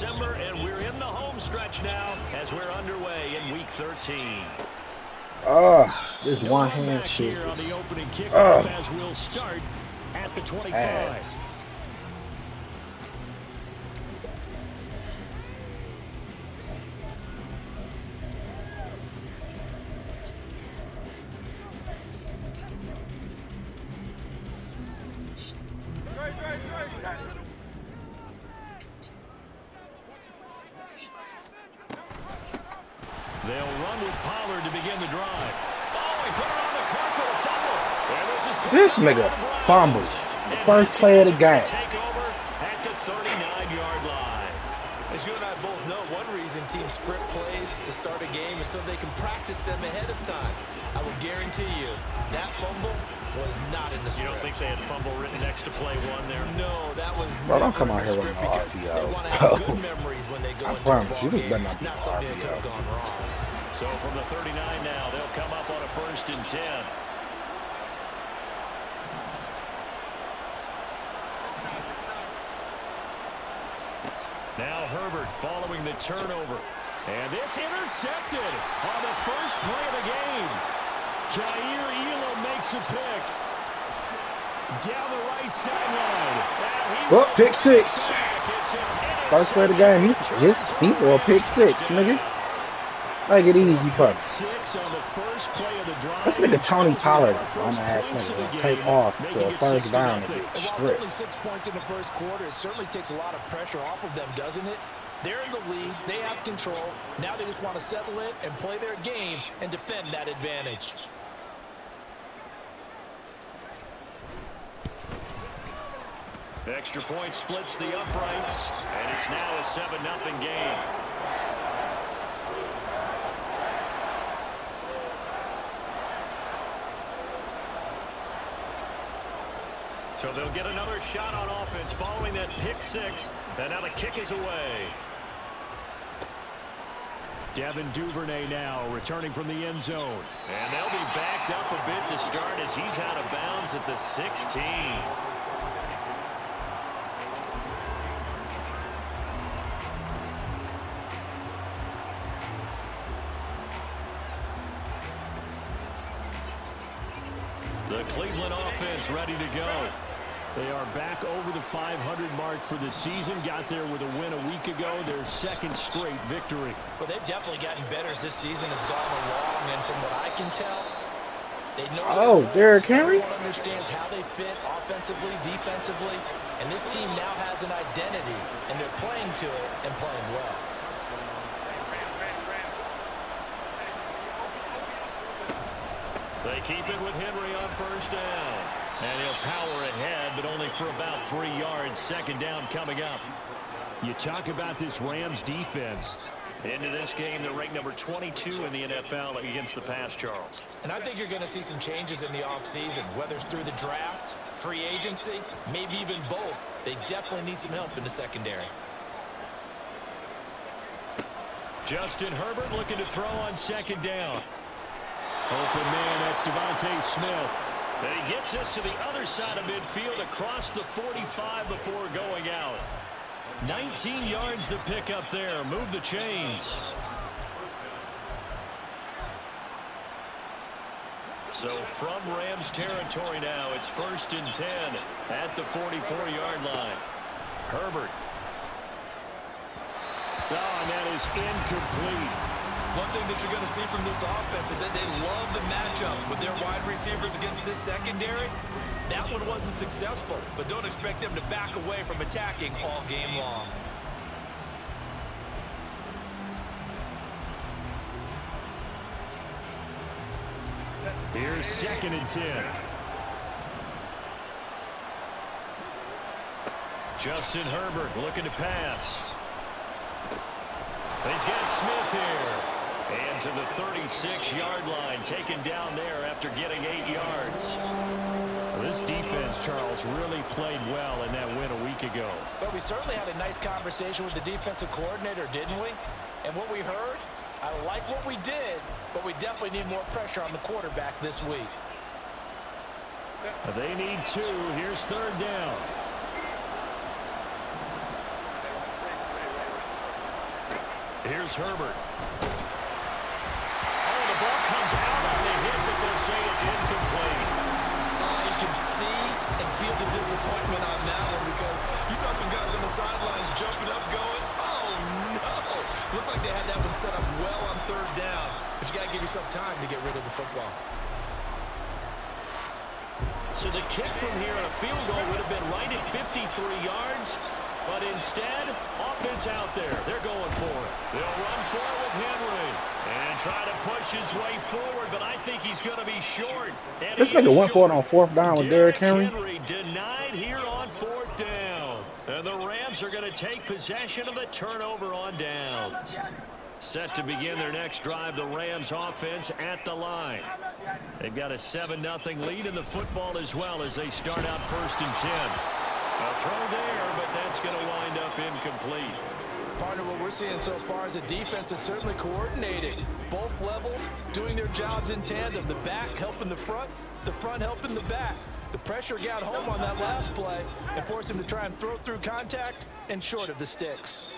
December, and we're in the home stretch now as we're underway in Week 13. This one-hand shit. Here on the opening kickoff as we'll start at the 25. They'll run with Pollard to begin the drive. Oh, he put it on the carpet, a fumble. And this nigga fumbles. The first play of the game. Take over at the 39-yard line. As you and I both know, one reason teams script plays to start a game is so they can practice them ahead of time. I will guarantee you that fumble was not in the script. You don't think they had fumble written next to play one there? No, that was Bro, don't come out out here with no because RPO. they want to have good memories when they go I into promise a you, ball this game. better not be Not something that could RPO. have gone wrong. So from the 39 now, they'll come up on a 1st and 10. Now Herbert following the turnover. And this intercepted on the first play of the game. Jair Elam makes a pick. Down the right sideline. Pick six. First play of the game. He or pick six, nigga. Make it easy for him. This nigga Tony Pollard, I'm ass nigga, to take off for a first down and get stripped. Only 6 points in the first quarter. It certainly takes a lot of pressure off of them, doesn't it? They're in the lead. They have control. Now they just want to settle in and play their game and defend that advantage. Extra point splits the uprights, and it's now a 7-0 game. So they'll get another shot on offense following that pick six, and now the kick is away. Devin Duvernay now returning from the end zone. And they'll be backed up a bit to start as he's out of bounds at the 16. The Cleveland offense ready to go. They are back over the 500 mark for the season. Got there with a win a week ago. Their second straight victory. Well, they've definitely gotten better as this season has gone along. And from what I can tell, they know Derrick Henry. Everyone understands how they fit offensively, defensively. And this team now has an identity, and they're playing to it and playing well. They keep it with Henry on first down. And he'll power ahead, but only for about 3 yards. Second down coming up. You talk about this Rams defense. Into this game, they're ranked number 22 in the NFL against the pass, Charles. And I think you're going to see some changes in the offseason, whether it's through the draft, free agency, maybe even both. They definitely need some help in the secondary. Justin Herbert looking to throw on second down. Open man, that's Devontae Smith. And he gets us to the other side of midfield across the 45 before going out. 19 yards to pick up there. Move the chains. So from Rams territory now, it's 1st and 10 at the 44-yard line. Herbert. Oh, and that is incomplete. One thing that you're going to see from this offense is that they love the matchup with their wide receivers against this secondary. That one wasn't successful, but don't expect them to back away from attacking all game long. Here's 2nd and 10. Justin Herbert looking to pass. He's got Smith here. And to the 36-yard line, taken down there after getting 8 yards. This defense, Charles, really played well in that win a week ago. But we certainly had a nice conversation with the defensive coordinator, didn't we? And what we heard, I like what we did, but we definitely need more pressure on the quarterback this week. They need 2. Here's 3rd down. Here's Herbert. Oh, the ball comes out on the hit, but they'll say it's incomplete. You can see and feel the disappointment on that one because you saw some guys on the sidelines jumping up going, oh, no. Looked like they had that one set up well on third down, but you got to give yourself time to get rid of the football. So the kick from here on a field goal would have been right at 53 yards. But instead, offense out there. They're going for it. They'll run for it with Henry. And try to push his way forward, but I think he's going to be short. And this nigga went for it on fourth down with Derrick Henry. Henry denied here on fourth down. And the Rams are going to take possession of the turnover on downs. Set to begin their next drive, the Rams offense at the line. They've got a 7-0 lead in the football as well as they start out 1st and 10. A throw there, but that's going to wind up incomplete. Partner, what we're seeing so far is the defense is certainly coordinated. Both levels doing their jobs in tandem. The back helping the front helping the back. The pressure got home on that last play and forced him to try and throw through contact and short of the sticks.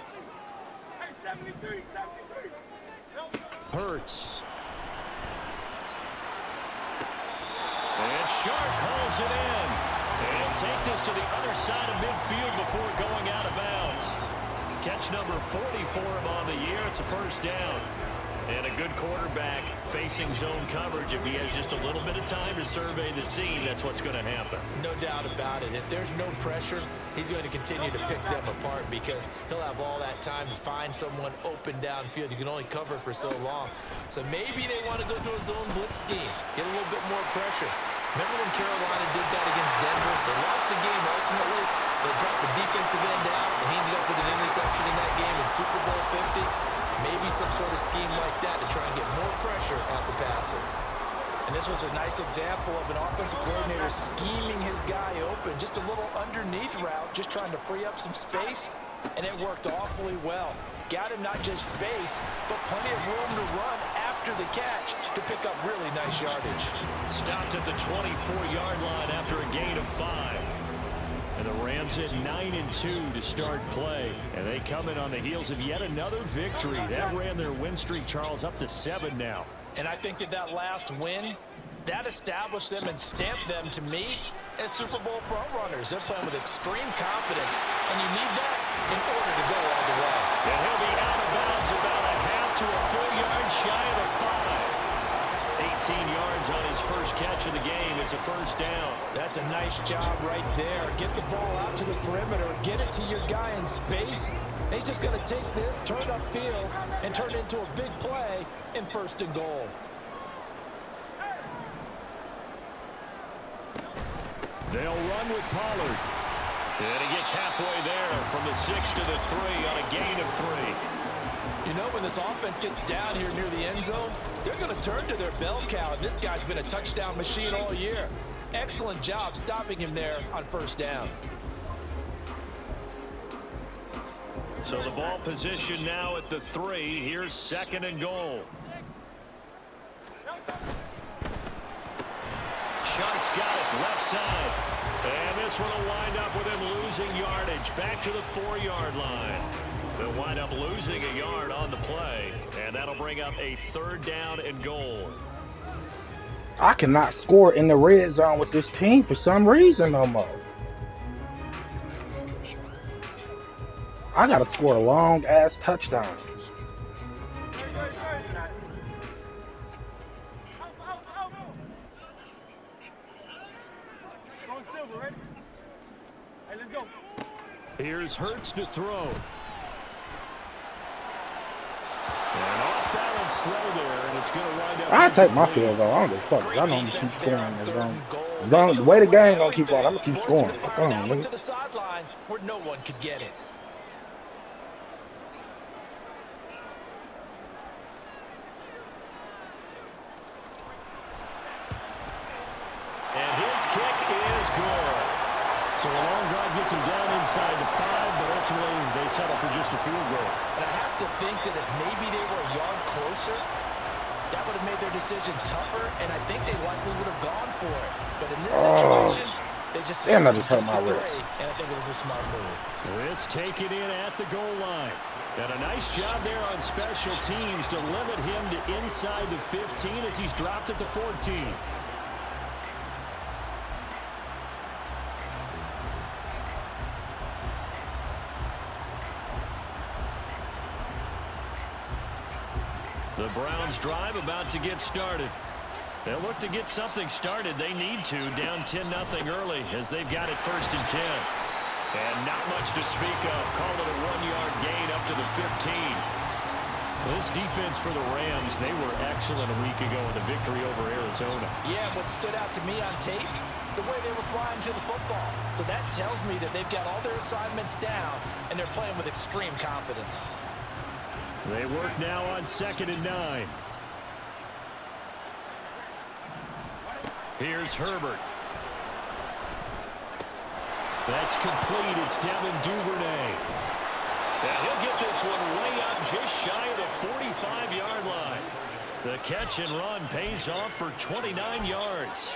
Hurts. And Sharp calls it in. And take this to the other side of midfield before going out of bounds. Catch number 40 for him on the year. It's a first down. And a good quarterback facing zone coverage. If he has just a little bit of time to survey the scene, that's what's going to happen. No doubt about it. If there's no pressure, he's going to continue to pick them apart because he'll have all that time to find someone open downfield. You can only cover for so long. So maybe they want to go to a zone blitz scheme, get a little bit more pressure. Remember when Carolina did that against Denver? They lost the game ultimately. They dropped the defensive end out, and he ended up with an interception in that game in Super Bowl 50. Maybe some sort of scheme like that to try and get more pressure at the passer. And this was a nice example of an offensive coordinator scheming his guy open. Just a little underneath route, just trying to free up some space, and it worked awfully well. Got him not just space, but plenty of room to run after the catch to pick up really nice yardage. Stopped at the 24-yard line after a gain of 5. And the Rams at 9-2 to start play. And they come in on the heels of yet another victory. That ran their win streak, Charles, up to 7 now. And I think that last win, that established them and stamped them, to me, as Super Bowl frontrunners. They're playing with extreme confidence, and you need that in order to go all the way. And he'll be out of bounds about a half to a full yard shy of the 5. 18 yards on his first catch of the game. It's a first down. That's a nice job right there. Get the ball out to the perimeter. Get it to your guy in space. He's just going to take this, turn upfield, and turn it into a big play in 1st and goal. They'll run with Pollard. And he gets halfway there from the 6 to the 3 on a gain of 3. You know, when this offense gets down here near the end zone, they're going to turn to their bell cow. And this guy's been a touchdown machine all year. Excellent job stopping him there on 1st down. So the ball position now at the 3. Here's 2nd and goal. Sharp's got it left side. And this one will wind up with him losing yardage back to the 4-yard line. They'll wind up losing a yard on the play, and that'll bring up a 3rd down and goal. I cannot score in the red zone with this team for some reason no more. I gotta score long-ass touchdowns. Here's Hurts to throw. And off-balance throw there, and it's going to wind up. I take my field goal. I don't give a fuck. I don't keep scoring as long as the way the game gonna keep on. I'm gonna keep scoring. Fuck on, nigga. To the sideline where no one could get it. And his kick is good. So a long drive gets him down inside the 5, but ultimately they settle for just a field goal. And I have to think that if maybe they were a yard closer, that would have made their decision tougher, and I think they likely would have gone for it. But in this situation, They just damn, I decided just to hurt take my the wrist. three, and I think it was a smart move. This taken in at the goal line. And a nice job there on special teams to limit him to inside the 15 as he's dropped at the 14. The Browns drive about to get started. They'll look to get something started. They need to, down 10-0 early as they've got it 1st and 10. And not much to speak of. Call it a 1-yard gain up to the 15. This defense for the Rams, they were excellent a week ago in the victory over Arizona. Yeah, what stood out to me on tape, the way they were flying to the football. So that tells me that they've got all their assignments down, and they're playing with extreme confidence. They work now on 2nd and 9. Here's Herbert. That's complete. It's Devin Duvernay. And he'll get this one way up just shy of the 45-yard line. The catch and run pays off for 29 yards.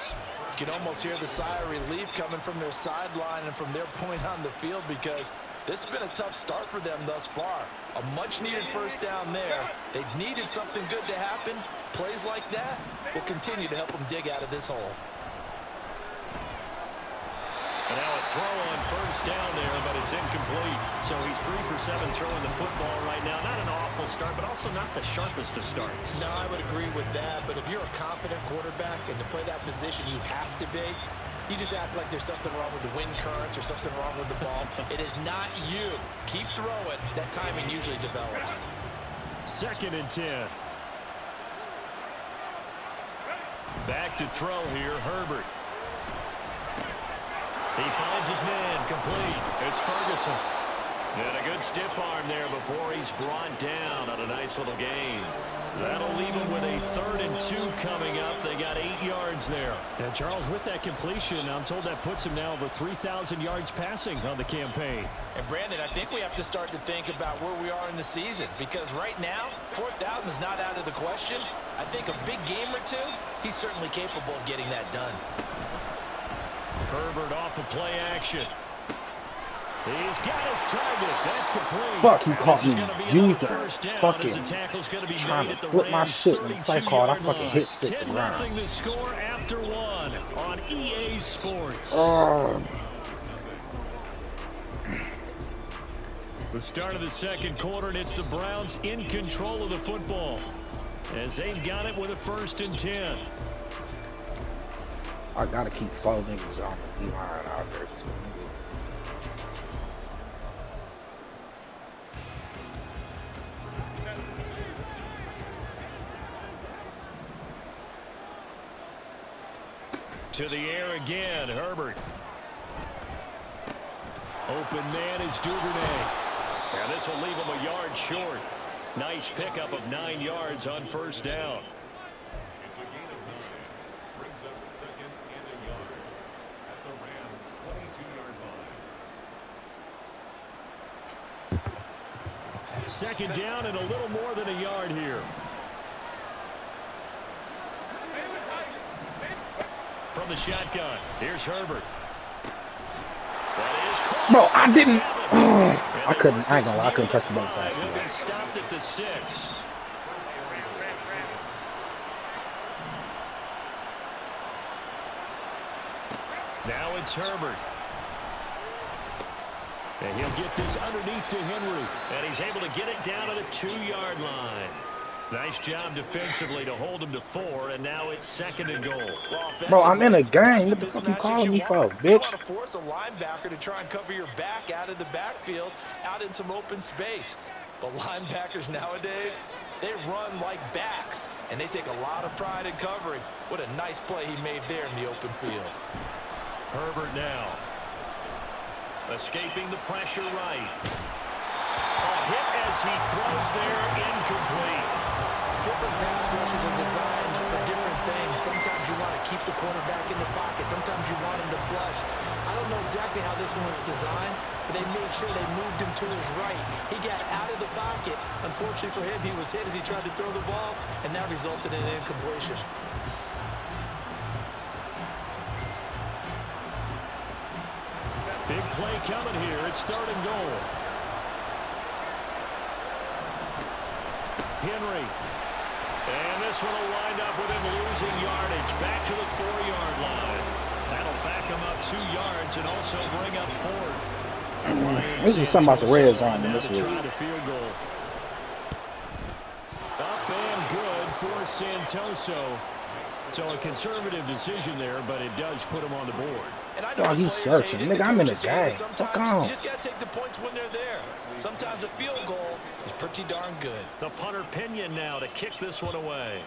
You can almost hear the sigh of relief coming from their sideline and from their point on the field because this has been a tough start for them thus far. A much-needed first down there. They needed something good to happen. Plays like that will continue to help them dig out of this hole. And now a throw on 1st down there, but it's incomplete. So he's 3 for 7 throwing the football right now. Not an awful start, but also not the sharpest of starts. No, I would agree with that. But if you're a confident quarterback and to play that position you have to be, you just act like there's something wrong with the wind currents or something wrong with the ball. It is not you. Keep throwing. That timing usually develops. 2nd and 10. Back to throw here, Herbert. He finds his man, complete. It's Ferguson. And a good stiff arm there before he's brought down on a nice little gain. That'll leave him with a 3rd and 2 coming up. They got 8 yards there. And Charles, with that completion, I'm told that puts him now over 3,000 yards passing on the campaign. And Brandon, I think we have to start to think about where we are in the season because right now, 4,000 is not out of the question. I think a big game or two, he's certainly capable of getting that done. Herbert off of play action. He's got his target. That's complete. Fuck, he caught me. Jesus. Fucking trying to flip my shit when the play called. I fucking hit stick the ground. 10-0 the score after 1 on EA Sports. The start of the 2nd quarter, and it's the Browns in control of the football as they've got it with a 1st and 10. I gotta keep 4 niggas on the D-line out there. To the air again, Herbert. Open man is Duvernay. Now this will leave him a yard short. Nice pickup of 9 yards on 1st down. It's a gain of 9. Brings up 2nd and a yard at the Rams' 22-yard line. 2nd down and a little more than a yard here. From the shotgun, here's Herbert. That is caught. Bro, I didn't. I couldn't. I ain't gonna lie. I couldn't press the button fast He'll be enough. stopped at the 6. Now it's Herbert. And he'll get this underneath to Henry. And he's able to get it down to the 2-yard line. Nice job defensively to hold him to 4, and now it's 2nd and goal. Bro, I'm in a game. What the fuck you calling me for, bitch? You want to force a linebacker to try and cover your back out of the backfield, out in some open space. But linebackers nowadays, they run like backs, and they take a lot of pride in covering. What a nice play he made there in the open field. Herbert now. Escaping the pressure right. A hit as he throws there, incomplete. Different pass rushes are designed for different things. Sometimes you want to keep the quarterback in the pocket. Sometimes you want him to flush. I don't know exactly how this one was designed, but they made sure they moved him to his right. He got out of the pocket. Unfortunately for him, he was hit as he tried to throw the ball, and that resulted in an incompletion. play coming here. It's 3rd and goal. Henry. And this one will wind up with him losing yardage. Back to the 4-yard line. That'll back him up 2 yards and also bring up 4th. This is something about the red zone in this to try league. the field goal. Up and good for Santoso. So a conservative decision there, but it does put him on the board. And I know Dog, he's searching. Nigga, I'm in the game. Fuck on. You just got to take the points when they're there. Sometimes a field goal is pretty darn good. The punter Pinion now to kick this one away.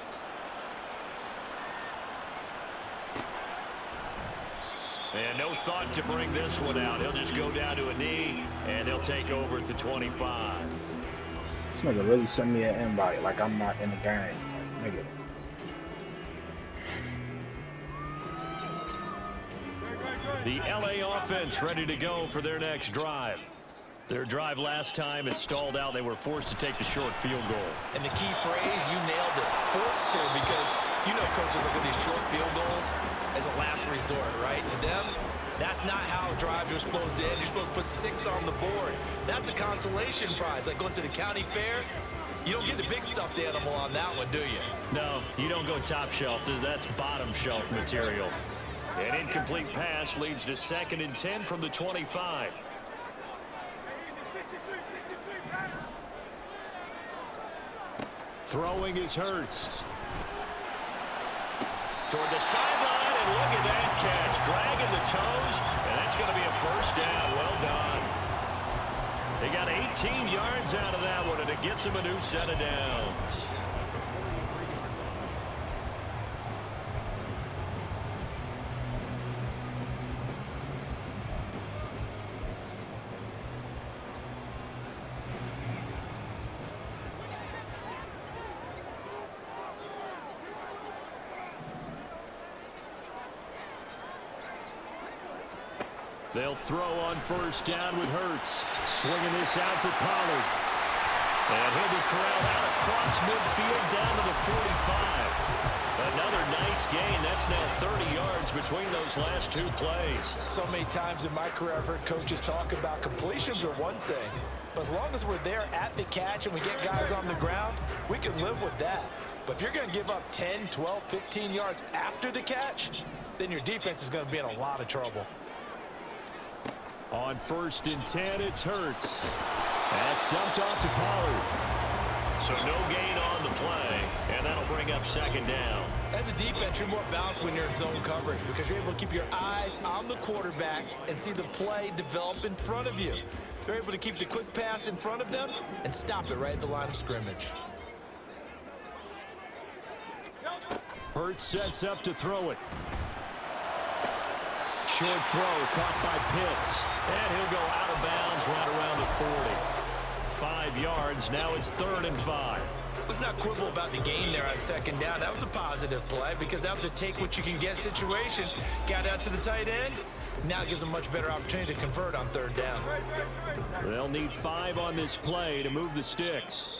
And no thought to bring this one out. He'll just go down to a knee, and he'll take over at the 25. This nigga really sent me an invite like I'm not in the game. Like, nigga. The LA offense ready to go for their next drive. Their drive last time, it stalled out. They were forced to take the short field goal. And the key phrase, you nailed it. Forced to, because you know coaches look at these short field goals as a last resort, right? To them, that's not how drives are supposed to end. You're supposed to put 6 on the board. That's a consolation prize. Like going to the county fair, you don't get the big stuffed animal on that one, do you? No, you don't go top shelf. That's bottom shelf material. An incomplete pass leads to 2nd and 10 from the 25. Throwing is Hurts. Toward the sideline, and look at that catch. Dragging the toes, and that's going to be a 1st down. Well done. They got 18 yards out of that one, and it gets them a new set of downs. They'll throw on 1st down with Hurts. Swinging this out for Pollard. And he'll be corralled out across midfield down to the 45. Another nice gain. That's now 30 yards between those last 2 plays. So many times in my career I've heard coaches talk about completions are one thing, but as long as we're there at the catch and we get guys on the ground, we can live with that. But if you're going to give up 10, 12, 15 yards after the catch, then your defense is going to be in a lot of trouble. On 1st and 10, it's Hurts. That's dumped off to Pollard. So no gain on the play, and that'll bring up 2nd down. As a defense, you're more balanced when you're in zone coverage because you're able to keep your eyes on the quarterback and see the play develop in front of you. They're able to keep the quick pass in front of them and stop it right at the line of scrimmage. Hurts sets up to throw it. Short throw caught by Pitts. And he'll go out of bounds right around the 40. 5 yards. Now it's 3rd and 5. Let's not quibble about the gain there on 2nd down. That was a positive play because that was a take-what-you-can-get situation. Got out to the tight end. Now it gives them a much better opportunity to convert on 3rd down. They'll need 5 on this play to move the sticks.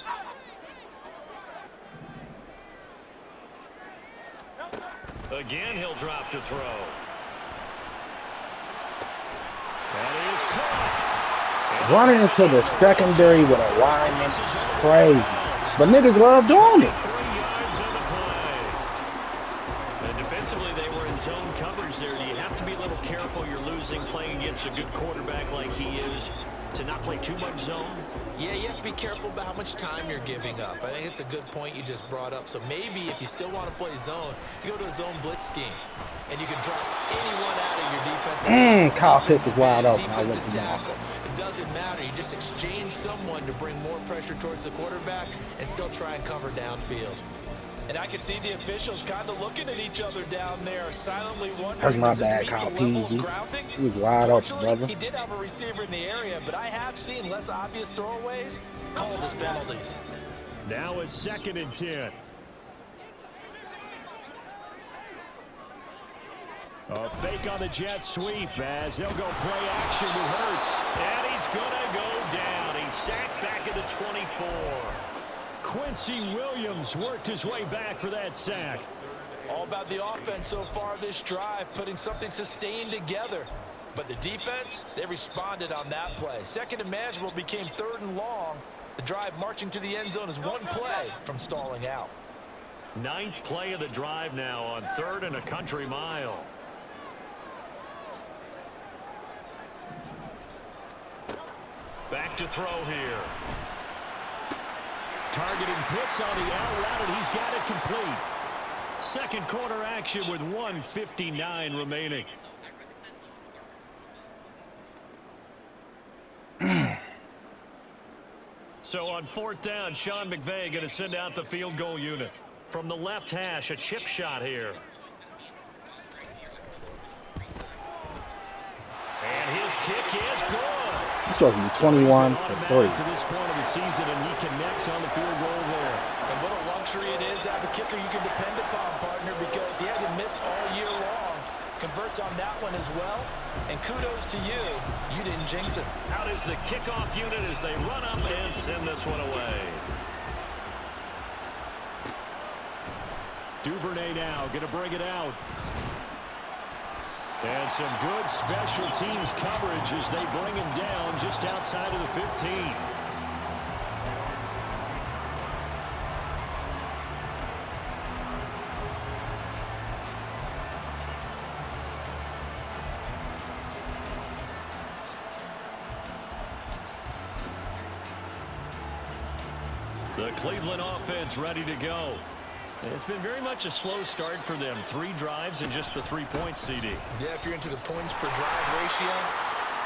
Again, he'll drop to throw. That is caught. Running into the secondary with a lineman, crazy. But niggas love doing it. 3 yards on the play. And defensively, they were in zone coverage there. Do you have to be a little careful? You're losing playing against a good quarterback like he is to not play too much zone? Yeah, you have to be careful about how much time you're giving up. I think it's a good point you just brought up. So maybe if you still want to play zone, you go to a zone blitz scheme. And you can drop anyone out of your defensive Kyle Pitts is wide open. defensive tackle. It doesn't matter. You just exchange someone to bring more pressure towards the quarterback and still try and cover downfield. And I can see the officials kind of looking at each other down there, silently wondering, That's my does this bad, meet Kyle the level of Peasy. grounding? He was wide open, Fortunately, brother. he did have a receiver in the area, but I have seen less obvious throwaways called as penalties. Now it's 2nd and 10. A fake on the jet sweep as they'll go play action to Hurts. And he's going to go down. He's sacked back at the 24. Quincy Williams worked his way back for that sack. All about the offense so far this drive, putting something sustained together. But the defense, they responded on that play. Second and manageable became 3rd and long. The drive marching to the end zone is one play from stalling out. 9th play of the drive now on 3rd and a country mile. Back to throw here. Targeting Pitts on the out route, and he's got it complete. Second quarter action with 1:59 remaining. So on 4th down, Sean McVay going to send out the field goal unit. From the left hash, a chip shot here. And his kick is good. This was 21 to 3. To this point of the season, and he connects on the field goal there. And what a luxury it is to have a kicker you can depend upon, partner, because he hasn't missed all year long. Converts on that one as well. And kudos to you. You didn't jinx it. Out is the kickoff unit as they run up and send this one away. Duvernay now going to bring it out. And some good special teams coverage as they bring him down just outside of the 15. The Cleveland offense ready to go. It's been very much a slow start for them. 3 drives and just the 3 points, CD. Yeah, if you're into the points per drive ratio,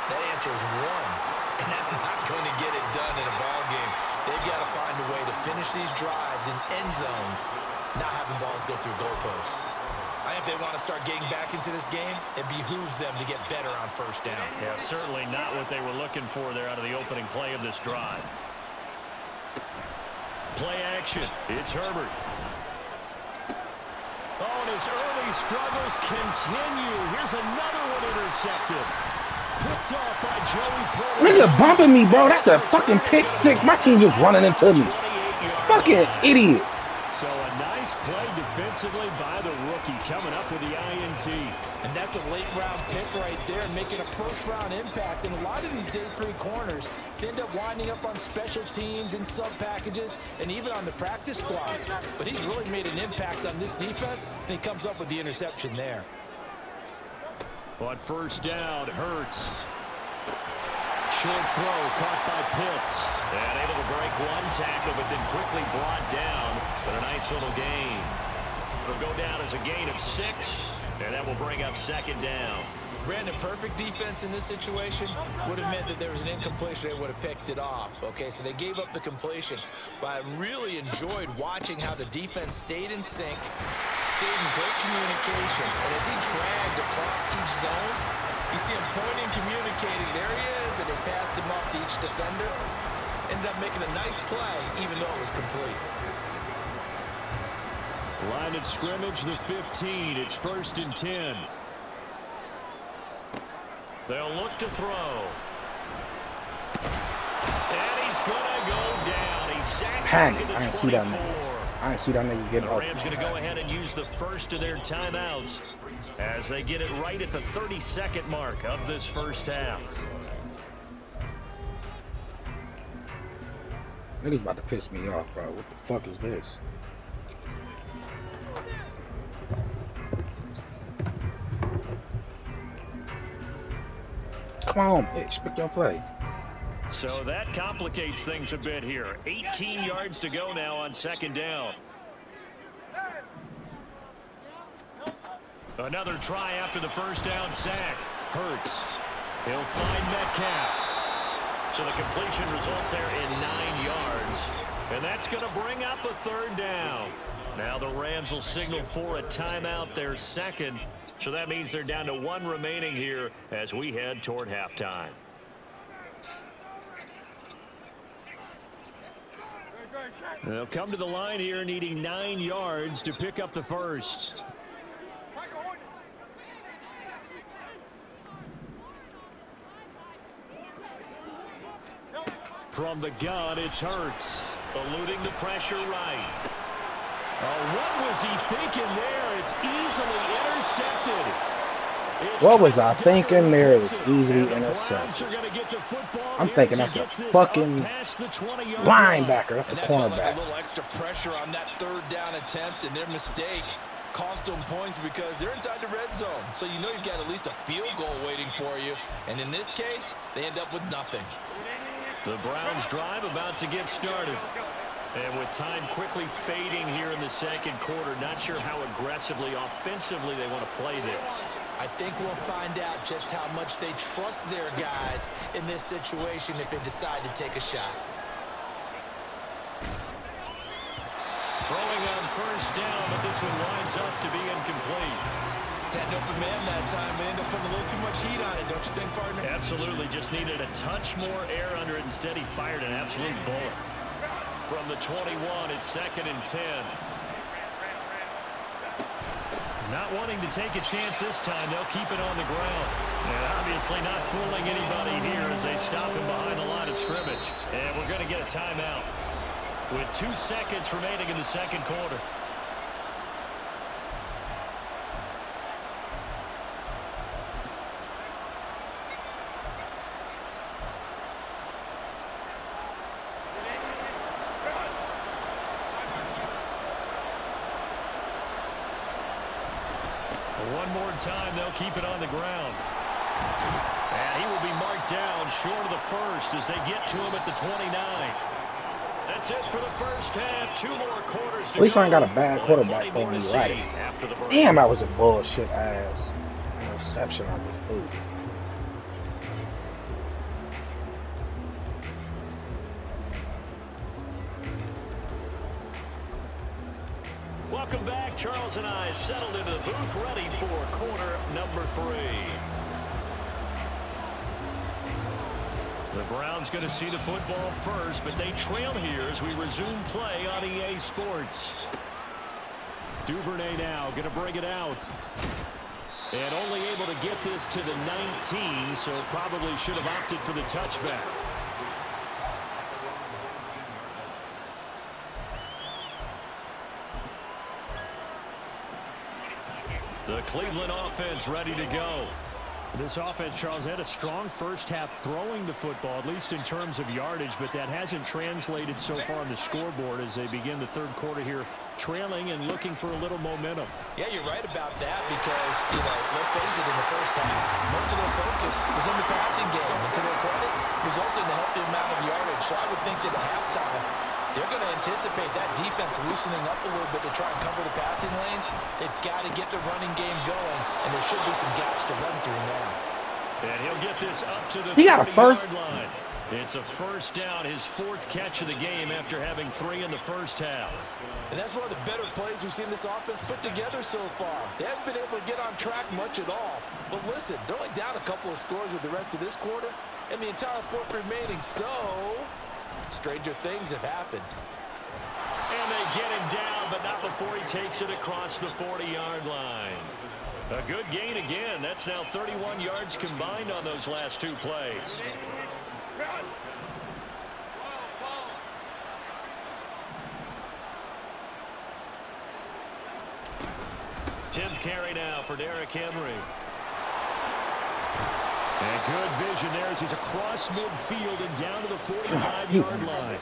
that answer is 1. And that's not going to get it done in a ball game. They've got to find a way to finish these drives in end zones, not having balls go through goalposts. I think if they want to start getting back into this game, it behooves them to get better on 1st down. Yeah, certainly not what they were looking for there out of the opening play of this drive. Play action. It's Herbert. Oh, and his early struggles continue. Here's another one intercepted. Picked off by Joey Porter. Nigga bumping me, bro. That's a fucking pick 6. My team just running into me. Fucking idiot. So a nice play defensively by the rookie coming up with the INT. And that's a late-round pick right there, making a first-round impact. And a lot of these day 3 corners, they end up winding up on special teams and sub-packages and even on the practice squad. But he's really made an impact on this defense, and he comes up with the interception there. On 1st down, Hurts. Short throw caught by Pitts. And able to break one tackle, but then quickly brought down. But a nice little gain. It'll go down as a gain of 6, and that will bring up 2nd down. Brandon, perfect defense in this situation would have meant that there was an incompletion. They would have picked it off. Okay, so they gave up the completion. But I really enjoyed watching how the defense stayed in sync, stayed in great communication. And as he dragged across each zone, you see him pointing, communicating. There he is, and they passed him off to each defender. Ended up making a nice play, even though it was complete. Line of scrimmage, the 15. It's 1st and 10. They'll look to throw. And he's going to go down. He's sacked Panic. at the I didn't see that 24. nigga. I didn't see that nigga get The up. Rams going to go ahead and use the first of their timeouts as they get it right at the 32nd mark of this 1st half. Nigga's about to piss me off, bro. What the fuck is this? Come on, bitch. Pick your play. So that complicates things a bit here. 18 yards to go now on 2nd down. Another try after the 1st down sack. Hurts. He'll find Metcalf. So the completion results there in 9 yards. And that's going to bring up a 3rd down. Now the Rams will signal for a timeout, their 2nd. So that means they're down to 1 remaining here as we head toward halftime. They'll come to the line here needing 9 yards to pick up the 1st. From the gun, it's Hurts. Eluding the pressure right. Oh, what was he thinking there? It's easily intercepted. What was I thinking there? It was easily intercepted. I'm thinking that's a fucking linebacker. That's a And that felt like a cornerback. little extra pressure on that third down attempt, and their mistake cost them points because they're inside the red zone. So you know you've got at least a field goal waiting for you. And in this case, they end up with nothing. The Browns drive about to get started. And with time quickly fading here in the second quarter, not sure how aggressively, offensively they want to play this. I think we'll find out just how much they trust their guys in this situation if they decide to take a shot. Throwing on first down, but this one winds up to be incomplete. Had an open man that time, but ended up putting a little too much heat on it, don't you think, partner? Absolutely, just needed a touch more air under it. Instead, he fired an absolute bullet. From the 21, it's 2nd and 10. Not wanting to take a chance this time, they'll keep it on the ground. And obviously not fooling anybody here as they stop him behind the line of scrimmage. And we're going to get a timeout with 2 seconds remaining in the second quarter. One more time, they'll keep it on the ground. And he will be marked down short of the first as they get to him at the 29. That's it for the first half. 2 more quarters to go. At least I ain't got a bad quarterback for me right. Damn, that was a bullshit ass interception on this dude. Welcome back. Charles and I settled into the booth, ready for quarter number 3. The Browns going to see the football first, but they trail here as we resume play on EA Sports. Duvernay now going to bring it out. And only able to get this to the 19, so probably should have opted for the touchback. The Cleveland offense ready to go. This offense, Charles, had a strong first half throwing the football, at least in terms of yardage, but that hasn't translated so far on the scoreboard as they begin the third quarter here, trailing and looking for a little momentum. Yeah, you're right about that because, let's face it, in the first half, most of their focus was in the passing game. And to their credit, resulted in a healthy amount of yardage. So I would think that at halftime, they're going to anticipate that defense loosening up a little bit to try and cover the passing lanes. They've got to get the running game going, and there should be some gaps to run through now. And he'll get this up to the 30-yard line. It's a first down, his 4th catch of the game after having 3 in the first half. And that's one of the better plays we've seen this offense put together so far. They haven't been able to get on track much at all. But listen, they're only down a couple of scores with the rest of this quarter and the entire 4th remaining. So, stranger things have happened. And they get him down, but not before he takes it across the 40-yard line. A good gain again. That's now 31 yards combined on those last 2 plays. 10th carry now for Derrick Henry. And good vision there as he's across midfield and down to the 45-yard line.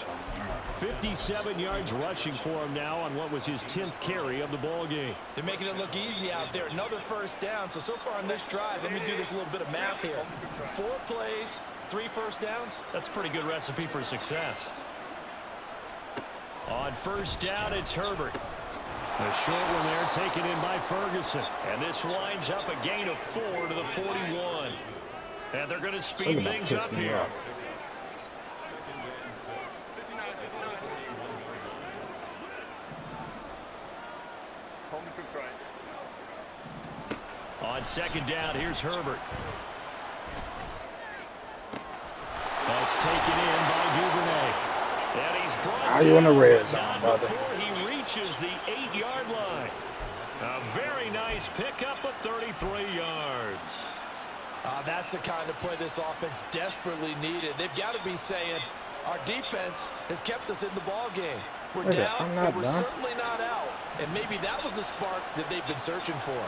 57 yards rushing for him now on what was his 10th carry of the ball game. They're making it look easy out there. Another first down. So far on this drive, let me do this little bit of math here. 4 plays, 3 first downs. That's a pretty good recipe for success. On first down, it's Herbert. A short one there taken in by Ferguson. And this winds up a gain of 4 to the 41. And they're going to speed things up here. On second down, here's Herbert. That's taken in by Duvernay. And he's brought to in the red zone, brother. Before he reaches the 8-yard line. A very nice pickup of 33 yards. That's the kind of play this offense desperately needed. They've got to be saying, our defense has kept us in the ball game. We're down, but we're certainly not out. And maybe that was the spark that they've been searching for.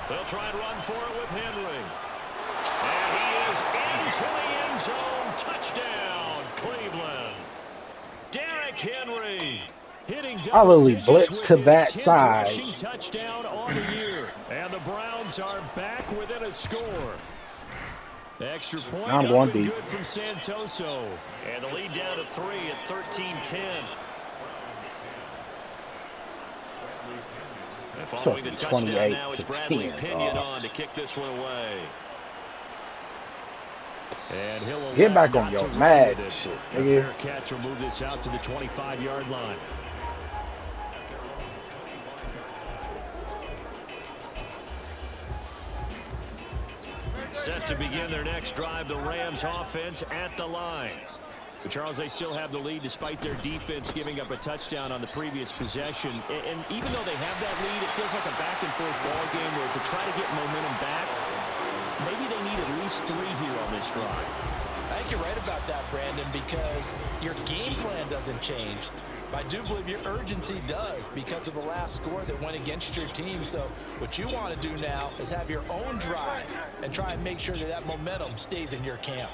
They'll try and run for it with Henry. And he is into the end zone. Touchdown, Cleveland. Derrick Henry hitting I literally double digits blitzed with to his that 10th side. rushing touchdown on the year. And the Browns are back within a score. Extra point I'm up going and deep. good from Santoso. And the lead down to 3 at 13-10. And following the touchdown now, it's Bradley Pinion on to kick this one away. And he'll Get back on your mad shit, A nigga. fair catch will move this out to the 25-yard line. Set to begin their next drive, the Rams offense at the line. But Charles, they still have the lead despite their defense giving up a touchdown on the previous possession. And even though they have that lead, it feels like a back-and-forth ball game where to try to get momentum back, maybe they need at least 3 here on this drive. I think you're right about that, Brandon, because your game plan doesn't change. I do believe your urgency does because of the last score that went against your team. So what you want to do now is have your own drive and try and make sure that that momentum stays in your camp.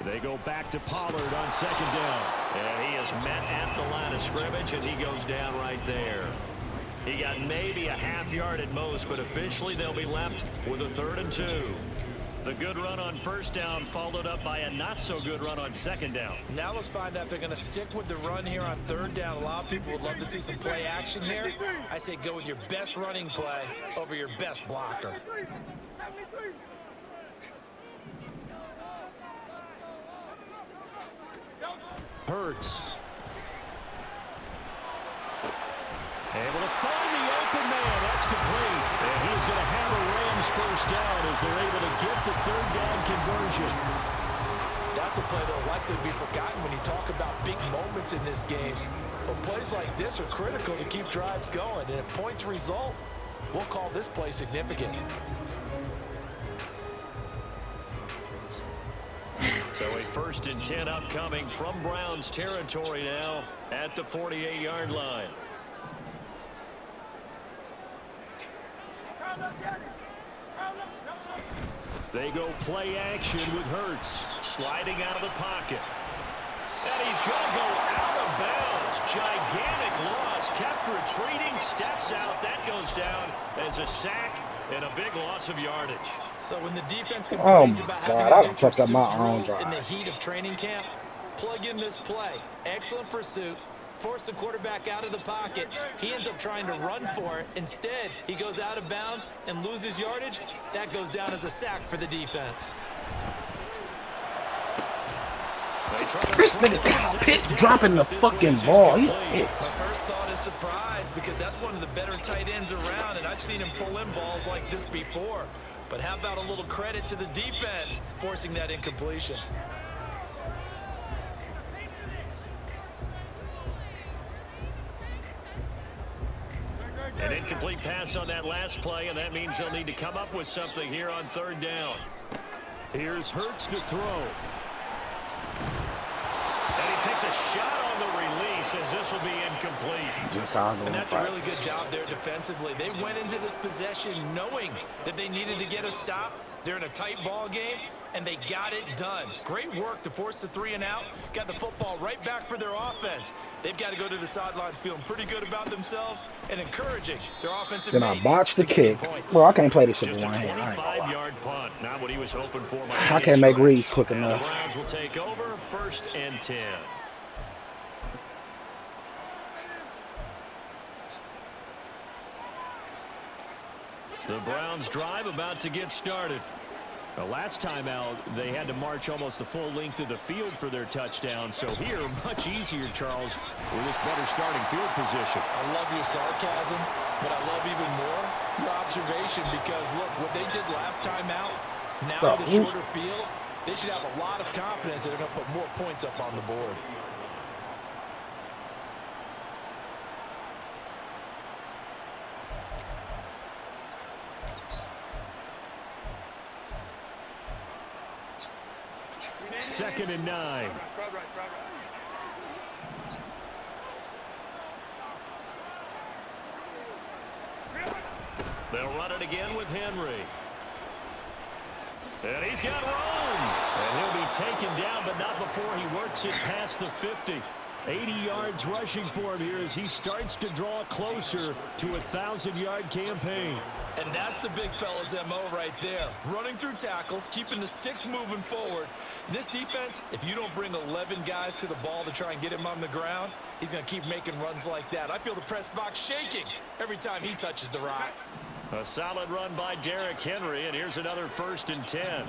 They go back to Pollard on second down. And he is met at the line of scrimmage, and he goes down right there. He got maybe a half yard at most, but officially they'll be left with a 3rd and 2. The good run on first down followed up by a not-so-good run on second down. Now let's find out if they're going to stick with the run here on 3rd down. A lot of people would love to see some play action here. I say go with your best running play over your best blocker. Hurts. Able to find the open man. That's complete. And he's going to have a Rams first down as they're able to get the 3rd down conversion. That's a play that will likely be forgotten when you talk about big moments in this game. But plays like this are critical to keep drives going. And if points result, we'll call this play significant. So a 1st and 10 upcoming from Browns territory now at the 48-yard line. They go play action with Hurts sliding out of the pocket. And he's going to go out of bounds. Gigantic loss. Kept retreating. Steps out. That goes down as a sack and a big loss of yardage. So when the defense complains about having to do pursuit drills in the heat of training camp, plug in this play. Excellent pursuit. Force the quarterback out of the pocket. He ends up trying to run for it. Instead, he goes out of bounds and loses yardage. That goes down as a sack for the defense. This nigga Kyle Pitts dropping the fucking ball. He hit. My first thought is surprise because that's one of the better tight ends around, and I've seen him pull in balls like this before. But how about a little credit to the defense forcing that incompletion? An incomplete pass on that last play, and that means they'll need to come up with something here on 3rd down. Here's Hurts to throw. And he takes a shot on the release as this will be incomplete. And that's a really good job there defensively. They went into this possession knowing that they needed to get a stop. They're in a tight ball game, and they got it done. Great work to force the 3 and out. Got the football right back for their offense. They've got to go to the sidelines feeling pretty good about themselves and encouraging their offensive mates. Then I botched the kick. Bro, I can't play this shit Just with one a hand. 25-yard punt. Not what he was hoping for. I can't make reads quick And enough. the Browns will take over 1st and 10. The Browns drive about to get started. The last time out, they had to march almost the full length of the field for their touchdown. So here, much easier, Charles, with this better starting field position. I love your sarcasm, but I love even more your observation because, look, what they did last time out, now with the shorter field, they should have a lot of confidence that they're going to put more points up on the board. Second and 9. They'll run it again with Henry. And he's got room. And he'll be taken down, but not before he works it past the 50. 80 yards rushing for him here as he starts to draw closer to a 1,000-yard campaign. And that's the big fella's MO right there. Running through tackles, keeping the sticks moving forward. This defense, if you don't bring 11 guys to the ball to try and get him on the ground, he's going to keep making runs like that. I feel the press box shaking every time he touches the rock. A solid run by Derrick Henry, and here's another 1st and 10.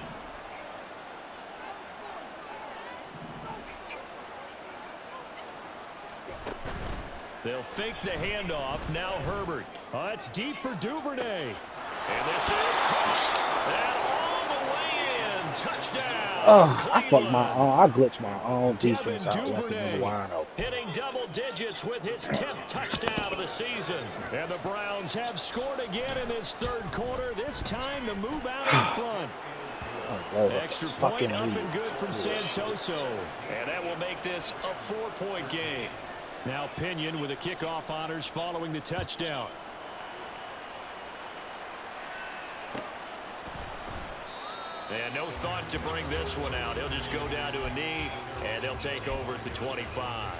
They'll fake the handoff. Now Herbert. It's deep for Duvernay. And this is caught. And all the way in. Touchdown. Oh, I fucked Cleveland. my own. I glitched my own defense out. Left him in the wide open. Hitting double digits with his 10th touchdown of the season. And the Browns have scored again in this 3rd quarter. This time to move out in front. Oh, Extra point up and good from Santoso. And that will make this a 4-point game. Now Pinion with the kickoff honors following the touchdown. And no thought to bring this one out. He'll just go down to a knee, and they'll take over at the 25.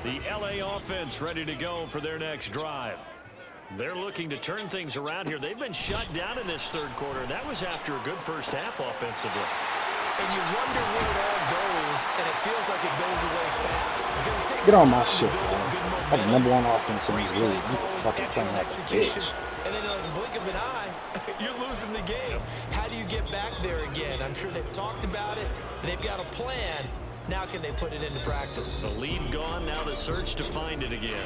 The LA offense ready to go for their next drive. They're looking to turn things around here. They've been shut down in this 3rd quarter, and that was after a good first half offensively. And you wonder where it all goes, and it feels like it goes away fast. Because it takes Get on some my time to shit, build man. up good I'm the momentum. #1 offense in this Great league. play You calling, fucking playing excellent like a execution, bitch. and then in a blink of an eye, you're losing the game. How do you get back there again? I'm sure they've talked about it, and they've got a plan. Now can they put it into practice? The lead gone, now the search to find it again.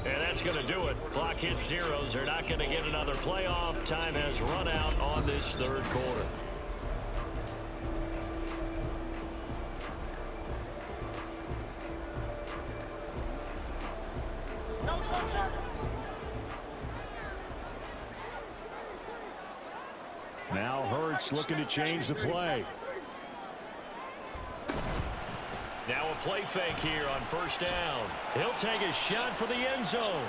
And that's going to do it. Clock hits zeros. They're not going to get another playoff. Time has run out on this 3rd quarter. Now Hurts looking to change the play. Now a play fake here on 1st down. He'll take a shot for the end zone.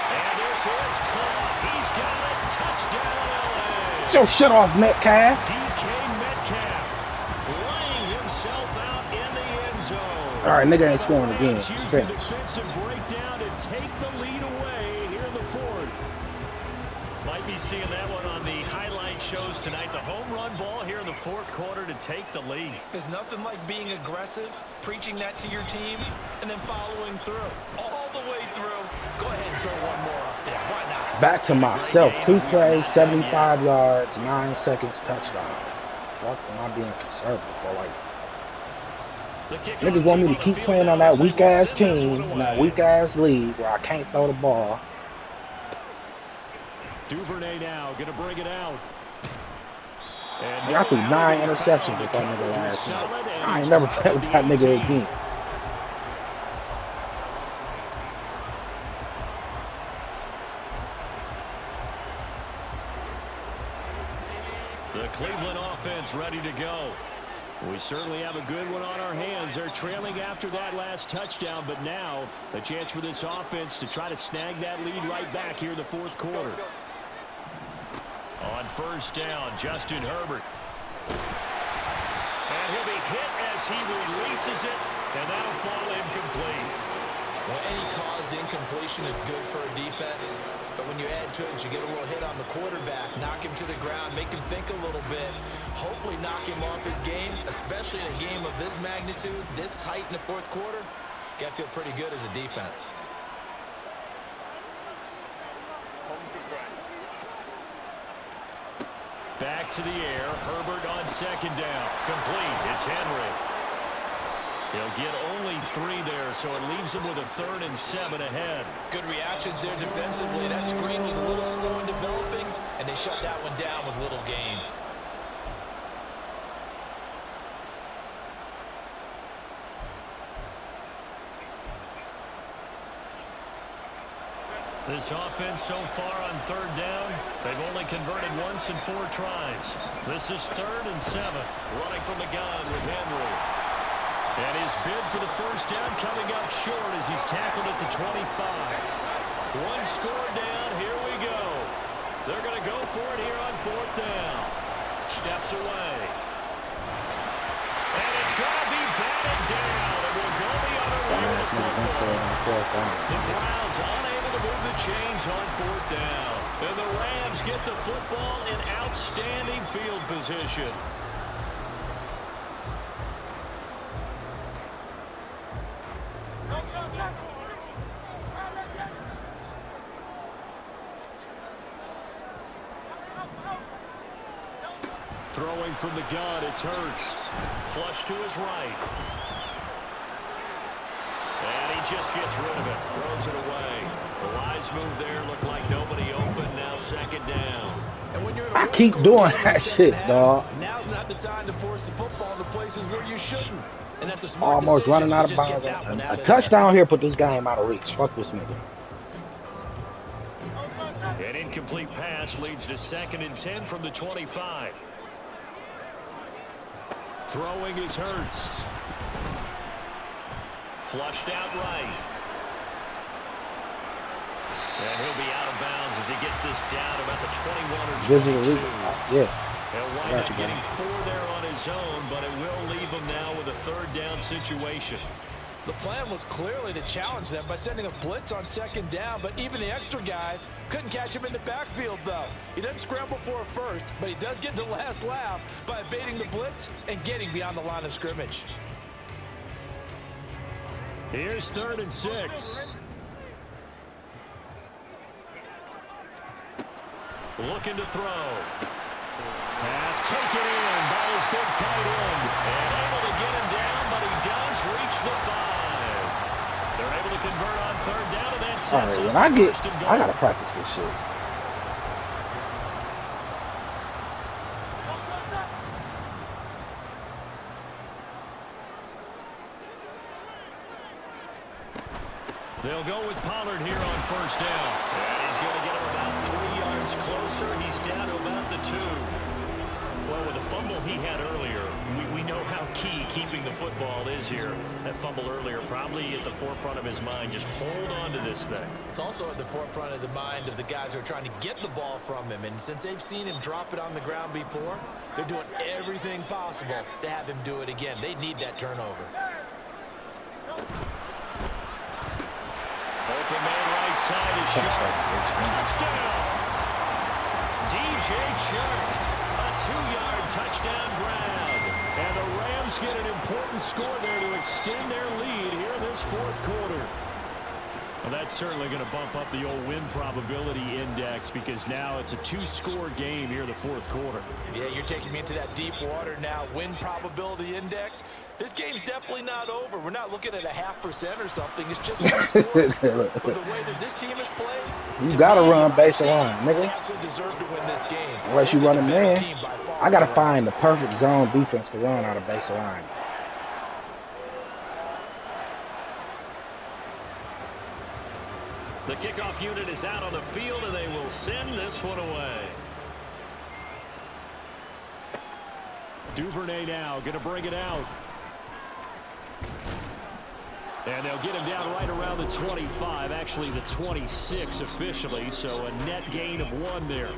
And this is caught. He's got it. Touchdown, LA. Get your shit off, Metcalf. DK Metcalf laying himself out in the end zone. All right, nigga ain't scoring again. Use the Finished. defensive breakdown to take the lead away here in the 4th. Might be seeing that one on the highlight shows tonight. The home run ball here in the 4th quarter to take the lead. There's nothing like being aggressive, preaching that to your team, and then following through. All the way through. Go ahead and throw one more up there. Why not? Back to myself. 2 plays, 75 yards, 9 seconds, touchdown. Fuck, am I being conservative for like? Niggas want me to keep playing on that weak ass team, in that weak ass league where I can't throw the ball. Duvernay now going to bring it out. And I threw 9 interceptions with that nigga last night. I ain't never played with that nigga again. The Cleveland offense ready to go. We certainly have a good one on our hands. They're trailing after that last touchdown, but now a chance for this offense to try to snag that lead right back here in the 4th quarter. On 1st down, Justin Herbert. And he'll be hit as he releases it, and that'll fall incomplete. Well, any caused incompletion is good for a defense, but when you add to it, you get a little hit on the quarterback, knock him to the ground, make him think a little bit, hopefully knock him off his game, especially in a game of this magnitude, this tight in the 4th quarter. Got to feel pretty good as a defense. Back to the air. Herbert on 2nd down. Complete. It's Henry. He'll get only 3 there, so it leaves him with a 3rd and 7 ahead. Good reactions there defensively. That screen was a little slow in developing, and they shut that one down with little gain. This offense so far on third down, they've only converted once in 4 tries. This is 3rd and 7. Running from the gun with Henry. And his bid for the first down coming up short as he's tackled at the 25. 1 score down. Here we go. They're going to go for it here on 4th down. Steps away. And it's going to be batted down. It will go the other way with the football. The Browns unable to move the chains on 4th down. And the Rams get the football in outstanding field position. Throwing from the gun, it's Hurts. Flush to his right. And he just gets rid of it. Throws it away. The wise move there. Looked like nobody open. Now 2nd down. And when you're in I keep doing that shit, dog. Now's not the time to force the football into places where you shouldn't. And that's a smart Almost decision. running out of bounds. A touchdown here put this game out of reach. Fuck this nigga. An incomplete pass leads to 2nd and 10 from the 25. Throwing is Hurts. Flushed out right. And he'll be out of bounds as he gets this down about the 21 or 22. Yeah. He'll wind up getting 4 there on his own, but it will leave him now with a 3rd down situation. The plan was clearly to challenge them by sending a blitz on 2nd down, but even the extra guys couldn't catch him in the backfield, though. He doesn't scramble for a first, but he does get the last laugh by evading the blitz and getting beyond the line of scrimmage. Here's 3rd and 6. Looking to throw. Pass taken in by his big tight end. And able to get him down, but he does reach the 5. They're able to convert on 3rd down, and that sets up first and goal. I gotta practice this shit. They'll go with Pollard here on 1st down. And he's going to get him about 3 yards closer. He's down to about the 2. Well, with the fumble he had earlier, we know how key keeping the football is here. That fumble earlier probably at the forefront of his mind. Just hold on to this thing. It's also at the forefront of the mind of the guys who are trying to get the ball from him. And since they've seen him drop it on the ground before, they're doing everything possible to have him do it again. They need that turnover. Open man right side is Sharp. Touchdown! DJ Chark. A 2-yard touchdown grab. And the Rams get an important score there to extend their lead here in this 4th quarter. Well, that's certainly going to bump up the old win probability index because now it's a 2-score game here in the 4th quarter. Yeah, you're taking me into that deep water now. Win probability index. This game's definitely not over. We're not looking at a 0.5% or something. It's just 2 scores. But the way that this team has played, you gotta run baseline, nigga. they absolutely deserve to win this game. Unless you run a man, I gotta find the perfect zone defense to run out of baseline. The kickoff unit is out on the field, and they will send this one away. Duvernay now going to bring it out. And they'll get him down right around the 25, actually the 26 officially, so a net gain of 1 there.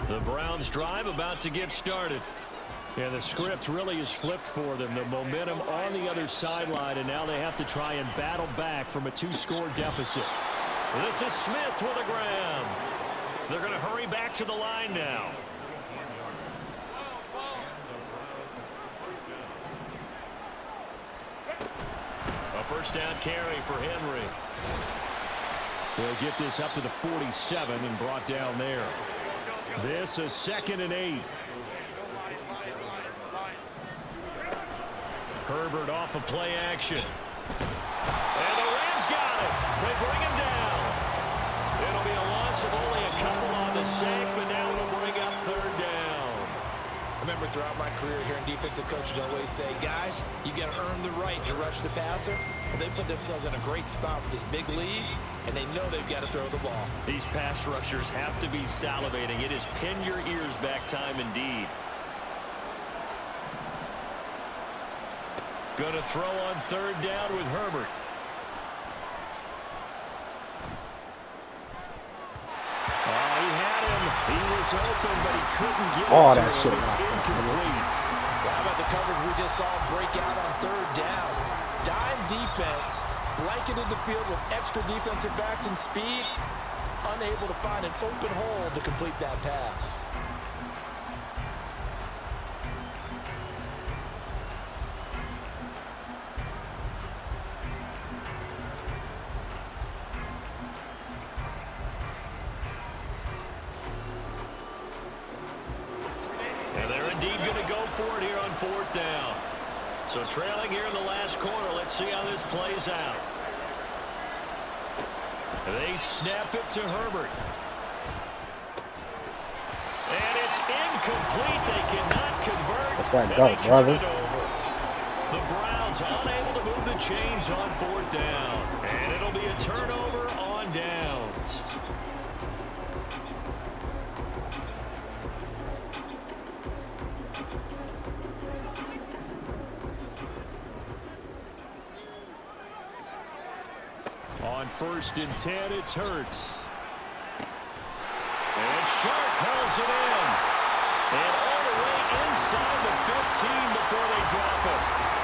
The Browns drive about to get started. Yeah, the script really is flipped for them. The momentum on the other sideline, and now they have to try and battle back from a 2-score deficit. This is Smith with a grab. They're going to hurry back to the line now. A 1st down carry for Henry. They'll get this up to the 47 and brought down there. This is 2nd and 8. Herbert off of play action. And the Rams got it. They bring him down. It'll be a loss of remember throughout my career hearing defensive coaches always say, guys, you got to earn the right to rush the passer. Well, they put themselves in a great spot with this big lead, and they know they've got to throw the ball. These pass rushers have to be salivating. It is pin your ears back time indeed. Going to throw on third down with Herbert. He had him. He was open, but he couldn't get it to him. It's incomplete. How about the coverage we just saw break out on third down? Dime defense, blanketed the field with extra defensive backs and speed, unable to find an open hole to complete that pass. And they're indeed going to go for it here on fourth down. So trailing here in the last quarter. Let's see how this plays out. They snap it to Herbert. And it's incomplete. They cannot convert. Let that go, brother. The Browns unable to move the chains on fourth down. And it'll be a turnover on downs. On 1st and 10, it's Hurts. And Shark hauls it in. And all the way inside the 15 before they drop it.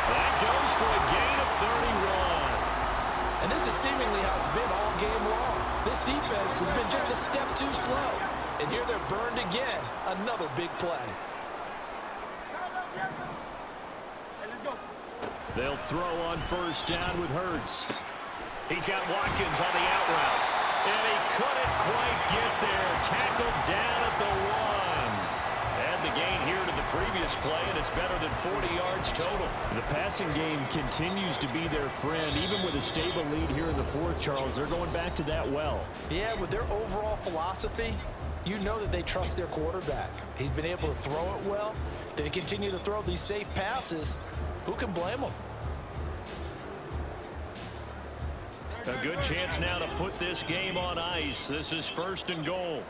That goes for a gain of 31. And this is seemingly how it's been all game long. This defense has been just a step too slow. And here they're burned again. Another big play. They'll throw on 1st down with Hurts. He's got Watkins on the out route. And he couldn't quite get there. Tackled down at the 1. Add the gain here to the previous play, and it's better than 40 yards total. The passing game continues to be their friend. Even with a stable lead here in the fourth, Charles, they're going back to that well. Yeah, with their overall philosophy, you know that they trust their quarterback. He's been able to throw it well. They continue to throw these safe passes. Who can blame them? A good chance now to put this game on ice. This is 1st and goal.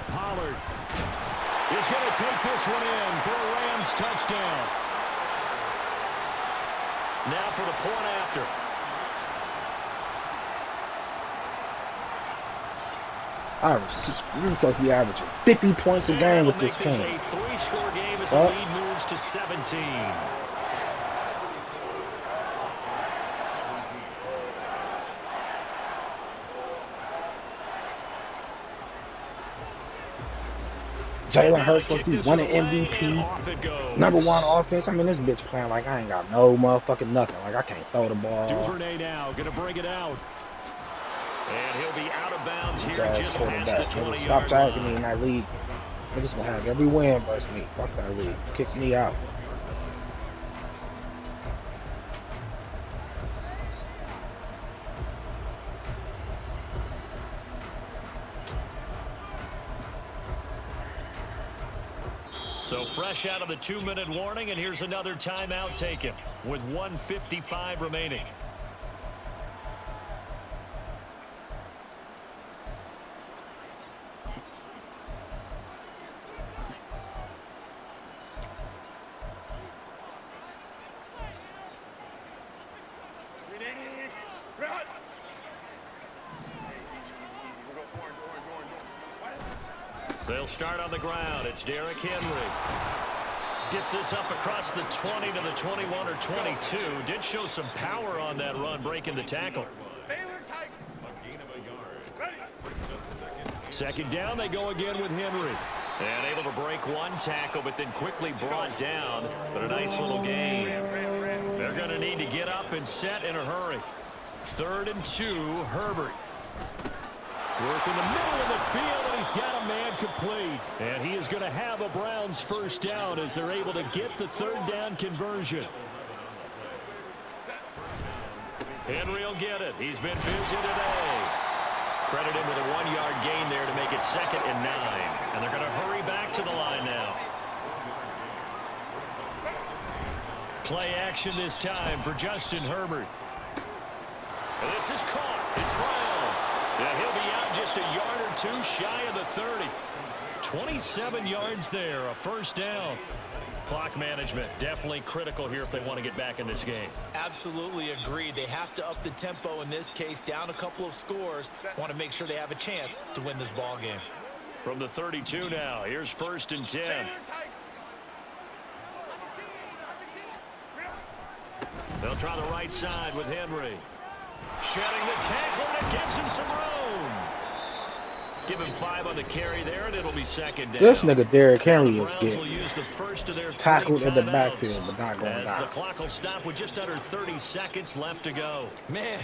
Pollard is going to take this one in for a Rams touchdown. Now for the point after. We're supposed to be averaging 50 points a game with this team. A 3-score game as the lead moves to 17. Jalen Hurts supposed to be winning MVP. Number 1 offense. I mean, this bitch playing like I ain't got no motherfucking nothing. Like I can't throw the ball. Duvernay now going to bring it out. And he'll be out of bounds here just past the 20-yard line. Stop tagging me in that league. I'm just gonna have every win versus me. Fuck that league. Kick me out. So fresh out of the 2-minute warning, and here's another timeout taken with 1:55 remaining. They'll start on the ground. It's Derrick Henry. Gets this up across the 20 to the 21 or 22. Did show some power on that run, breaking the tackle. Second down, they go again with Henry. And able to break one tackle, but then quickly brought down. But a nice little gain. They're going to need to get up and set in a hurry. 3rd and 2, Herbert. Working the middle of the field, and he's got a man complete. And he is going to have a Browns first down as they're able to get the third down conversion. Henry will get it. He's been busy today. Credit him with a 1-yard gain there to make it 2nd and 9. And they're going to hurry back to the line now. Play action this time for Justin Herbert. And this is caught. It's Brown. Yeah, he'll be out just a yard or two shy of the 30. 27 yards there, a first down. Clock management definitely critical here if they want to get back in this game. Absolutely agreed. They have to up the tempo in this case, down a couple of scores. Want to make sure they have a chance to win this ball game. From the 32 now, here's 1st and 10. They'll try the right side with Henry. Shedding the tackle, and it gives him some room. Give him 5 on the carry there, and it'll be 2nd down. This nigga Derrick Henry is Browns will getting use the first of their tackled in the timeouts backfield, but not going as the down. clock will stop with just under 30 seconds left to go. Man,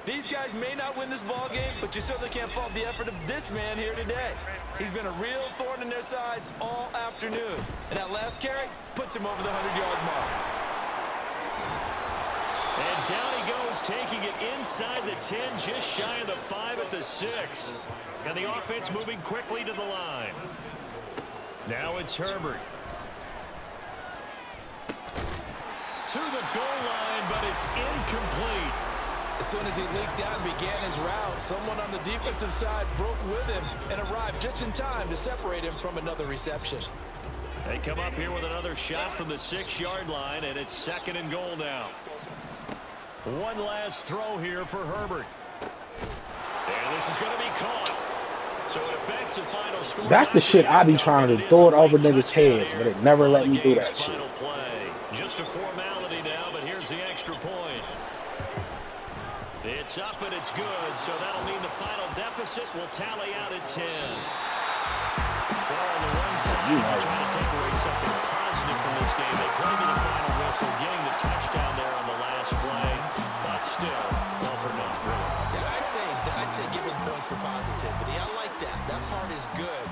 these guys may not win this ball game, but you certainly can't fault the effort of this man here today. He's been a real thorn in their sides all afternoon. And that last carry puts him over the 100-yard mark. And down he goes, taking it inside the 10, just shy of the 5 at the 6. And the offense moving quickly to the line. Now it's Herbert. To the goal line, but it's incomplete. As soon as he leaked out and began his route, someone on the defensive side broke with him and arrived just in time to separate him from another reception. They come up here with another shot from the 6-yard line, and it's 2nd and goal now. One last throw here for Herbert. And this is going to be caught. So it affects the final score. That's the shit I be trying to do. Throw it over niggas' heads, but it never let me do that shit. Play. Just a formality now, but here's the extra point. It's up and it's good, so that'll mean the final deficit will tally out at 10. Well, on the one side, they're trying to take away something positive from this game. They play to the final whistle, getting the touchdown there on the last play, but still, all for nothing. Yeah, I'd say give him points for positivity. I like that. That part is good.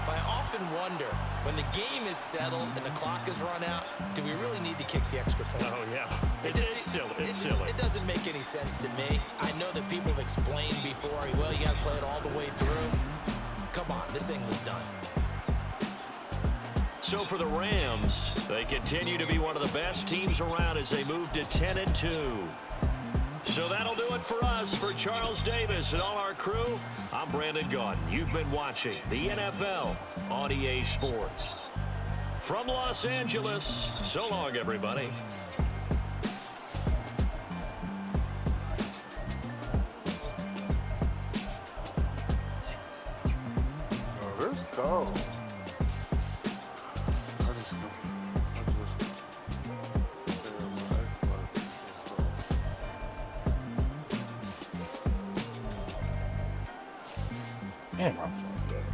But I often wonder, when the game is settled and the clock is run out, do we really need to kick the extra point? Oh, yeah. It's silly. It's silly. It doesn't make any sense to me. I know that people have explained before, well, you got to play it all the way through. Come on, this thing was done. So for the Rams, they continue to be one of the best teams around as they move to 10-2. So that'll do it for us. For Charles Davis and all our crew, I'm Brandon Gaudin. You've been watching the NFL on EA Sports. From Los Angeles, so long, everybody. Oh, let's go. Damn, my phone dead.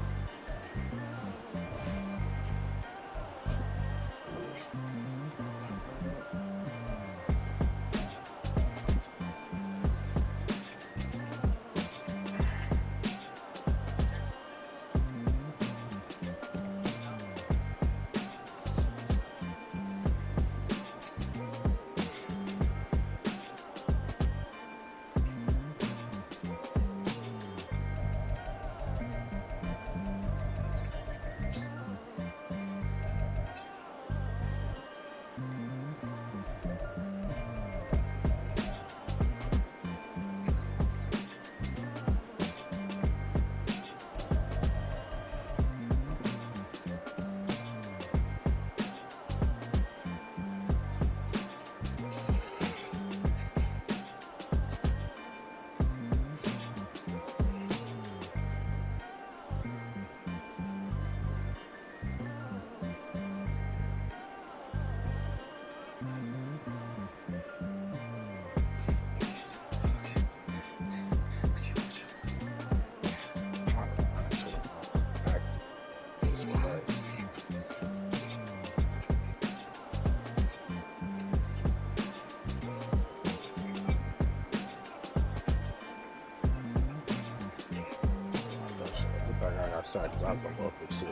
side because I was gonna go pick 6.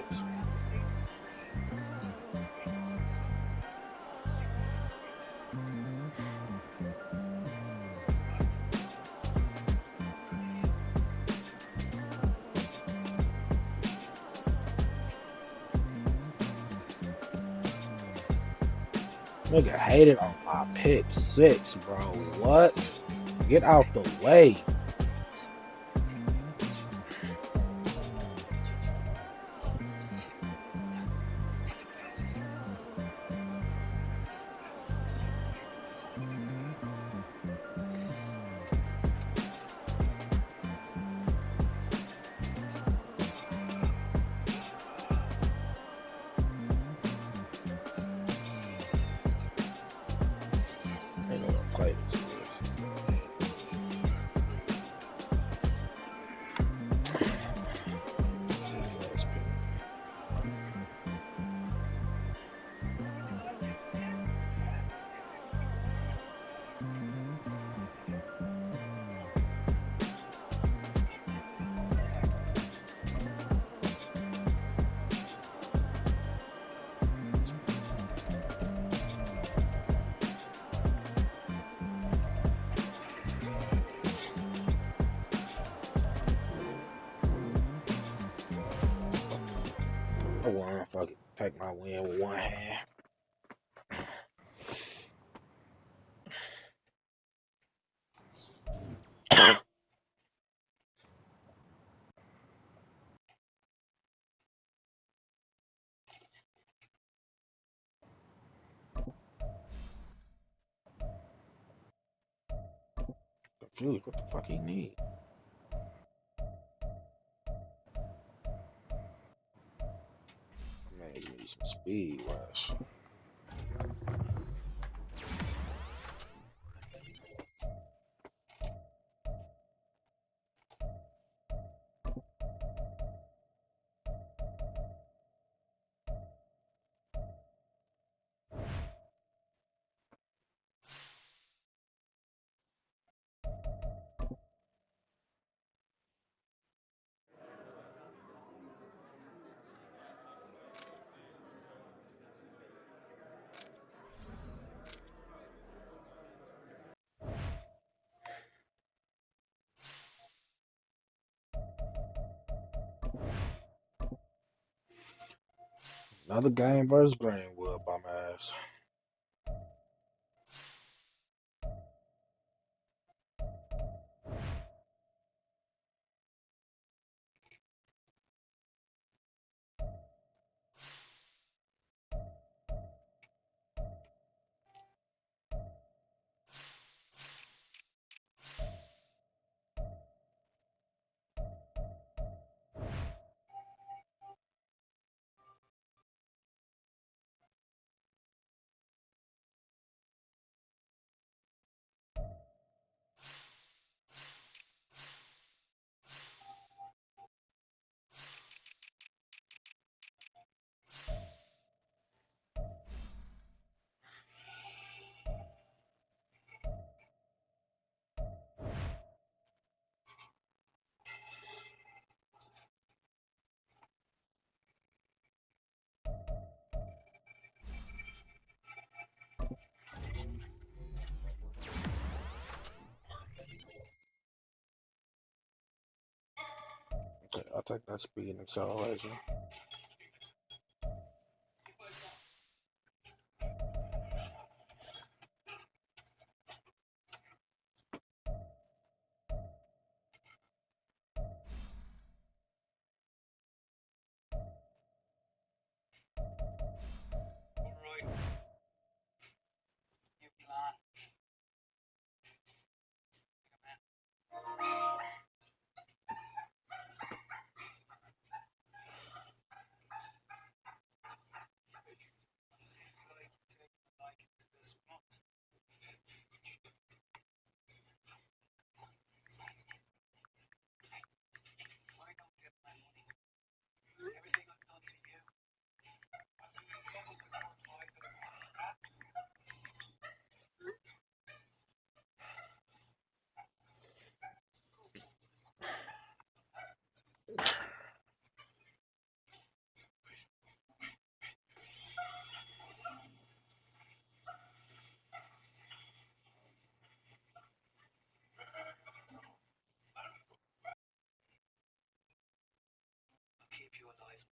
Nigga hated on my pick 6, bro. What? Get out the way. Ain't no gonna play this. I won. Fuck it. Take my win with one hand. Confused. What the fuck he need? Man, he need some speed rush. Another game versus Greenwood, bum ass. Okay, I'll take that speed and acceleration.